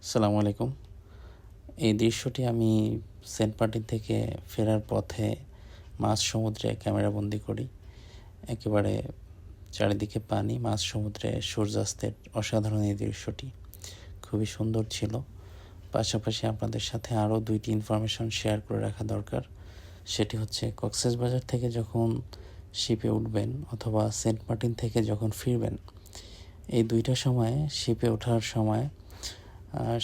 আসসালামু আলাইকুম। এই দৃশ্যটি আমি সেন্ট মার্টিন থেকে ফেরার পথে মাঝ সমুদ্রে ক্যামেরাবন্দি করি। একেবারে চারিদিকে পানি, মাঝ সমুদ্রে সূর্যাস্তের অসাধারণ এই দৃশ্যটি খুবই সুন্দর ছিল। পাশাপাশি আপনাদের সাথে আরও 2টি ইনফরমেশন শেয়ার করে রাখা দরকার। সেটি হচ্ছে কক্সবাজার থেকে যখন শিপে উঠবেন অথবা সেন্ট মার্টিন থেকে যখন ফিরবেন, এই 2টা সময়ে শিপে ওঠার সময়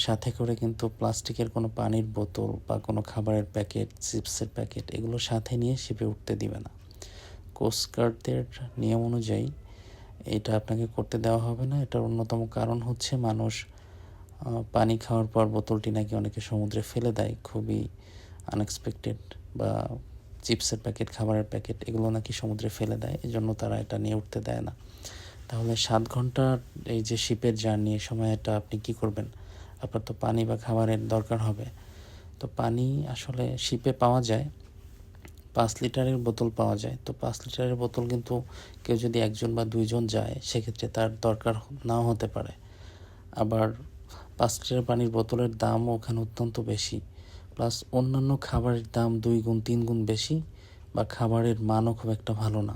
সাথে করে কিন্তু প্লাস্টিকের কোনো পানির বোতল বা কোনো খাবারের প্যাকেট, চিপসের প্যাকেট এগুলো সাথে নিয়ে শিপে উঠতে দিবে না। কোস্টগার্ডদের নিয়ম অনুযায়ী এটা আপনাকে করতে দেওয়া হবে না। এটার অন্যতম কারণ হচ্ছে মানুষ পানি খাওয়ার পর বোতলটি নাকি অনেকে সমুদ্রে ফেলে দেয়, খুবই আনএক্সপেক্টেড, বা চিপসের প্যাকেট, খাবারের প্যাকেট এগুলো নাকি সমুদ্রে ফেলে দেয়, এজন্য তারা এটা নিয়ে উঠতে দেয় না। তাহলে 7 ঘন্টার এই যে শিপের জার্নি, এই সময়টা আপনি কী করবেন? আপনার তো পানি বা খাবারের দরকার হবে। তো পানি আসলে শিপে পাওয়া যায়, 5 লিটারের বোতল পাওয়া যায়। তো 5 লিটারের বোতল কিন্তু কেউ যদি 1 জন বা 2 জন যায় সেক্ষেত্রে তার দরকার নাও হতে পারে। আবার 5 লিটার পানির বোতলের দামও ওখানে অত্যন্ত বেশি, প্লাস অন্যান্য খাবারের দাম 2 গুণ 3 গুণ বেশি, বা খাবারের মানও খুব একটা ভালো না।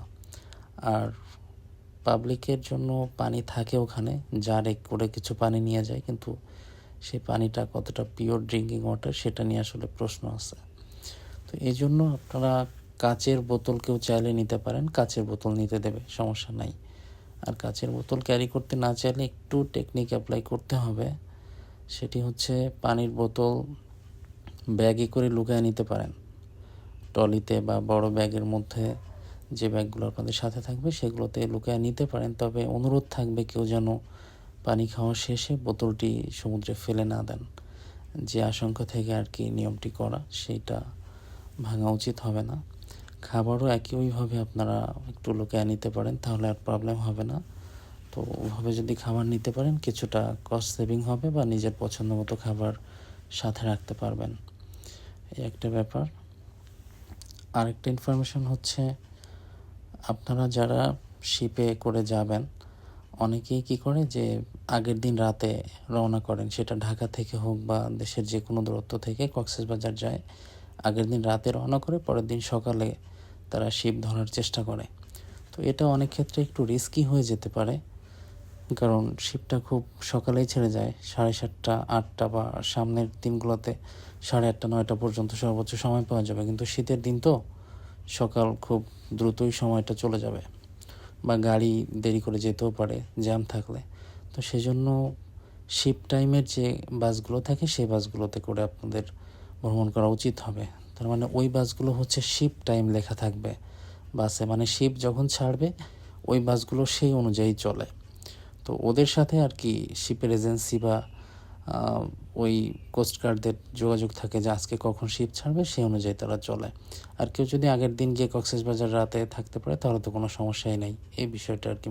আর পাবলিকের জন্য পানি থাকে ওখানে, জারে করে কিছু পানি নিয়ে যায়, কিন্তু সেই পানিটা কতটা পিওর ড্রিঙ্কিং ওয়াটার সেটা নিয়ে আসলে প্রশ্ন আছে। তো এই জন্য আপনারা কাচের বোতল কেউ চাইলে নিতে পারেন, কাচের বোতল নিতে দেবে, সমস্যা নাই। আর কাচের বোতল ক্যারি করতে না চাইলে একটু টেকনিক অ্যাপ্লাই করতে হবে। সেটি হচ্ছে পানির বোতল ব্যাগে করে লুকায় নিতে পারেন, ট্রলিতে বা বড় ব্যাগের মধ্যে যে ব্যাগগুলো আপনাদের সাথে থাকবে সেগুলোতে লুকায় নিতে পারেন। তবে অনুরোধ থাকবে কেউ যেন পানি খাওয়া শেষে বোতলটি সমুদ্রে ফেলে না দেন। যে আশঙ্কা থেকে আর কি নিয়মটি করা, সেইটা ভাঙা উচিত হবে না। খাবারও একইভাবে আপনারা একটু লুকায় নিতে পারেন, তাহলে আর প্রবলেম হবে না। তো ওভাবে যদি খাবার নিতে পারেন কিছুটা কস্ট সেভিং হবে, বা নিজের পছন্দ মতো খাবার সাথে রাখতে পারবেন। এই একটা ব্যাপার। আরেকটা ইনফরমেশন হচ্ছে, আপনারা যারা শিপে করে যাবেন অনেকেই কী করে যে আগের দিন রাতে রওনা করেন, সেটা ঢাকা থেকে হোক বা দেশের যে কোনো দূরত্ব থেকে কক্সবাজার যায়, আগের দিন রাতে রওনা করে পরের দিন সকালে তারা শিপ ধরার চেষ্টা করে। তো এটা অনেক ক্ষেত্রে একটু রিস্কি হয়ে যেতে পারে, কারণ শিপটা খুব সকালেই ছেড়ে যায়, 7:30, 8টা, বা সামনের দিনগুলোতে 8:30, 9টা পর্যন্ত সর্বোচ্চ সময় পাওয়া যাবে। কিন্তু শীতের দিন তো সকাল খুব দ্রুতই সময়টা চলে যাবে, বা গাড়ি দেরি করে যেতেও পারে জ্যাম থাকলে। তো সেজন্য শিপ টাইমের যে বাসগুলো থাকে সেই বাসগুলোতে করে আপনাদের ভ্রমণ করা উচিত হবে। তার মানে ওই বাসগুলো হচ্ছে শিপ টাইম লেখা থাকবে বাসে, মানে শিপ যখন ছাড়বে ওই বাসগুলো সেই অনুযায়ী চলে। তো ওদের সাথে আর কি শিপের এজেন্সি বা ওই কোস্টগার্ডদের যোগাযোগ থাকে যে আজকে কখন শিপ ছাড়বে, সেই অনুযায়ী তারা চলে। আর কেউ যদি আগের দিন গিয়ে কক্সবাজার রাতে থাকতে পারে তাহলে তো কোনো সমস্যাই নেই। এই বিষয়টা আর কি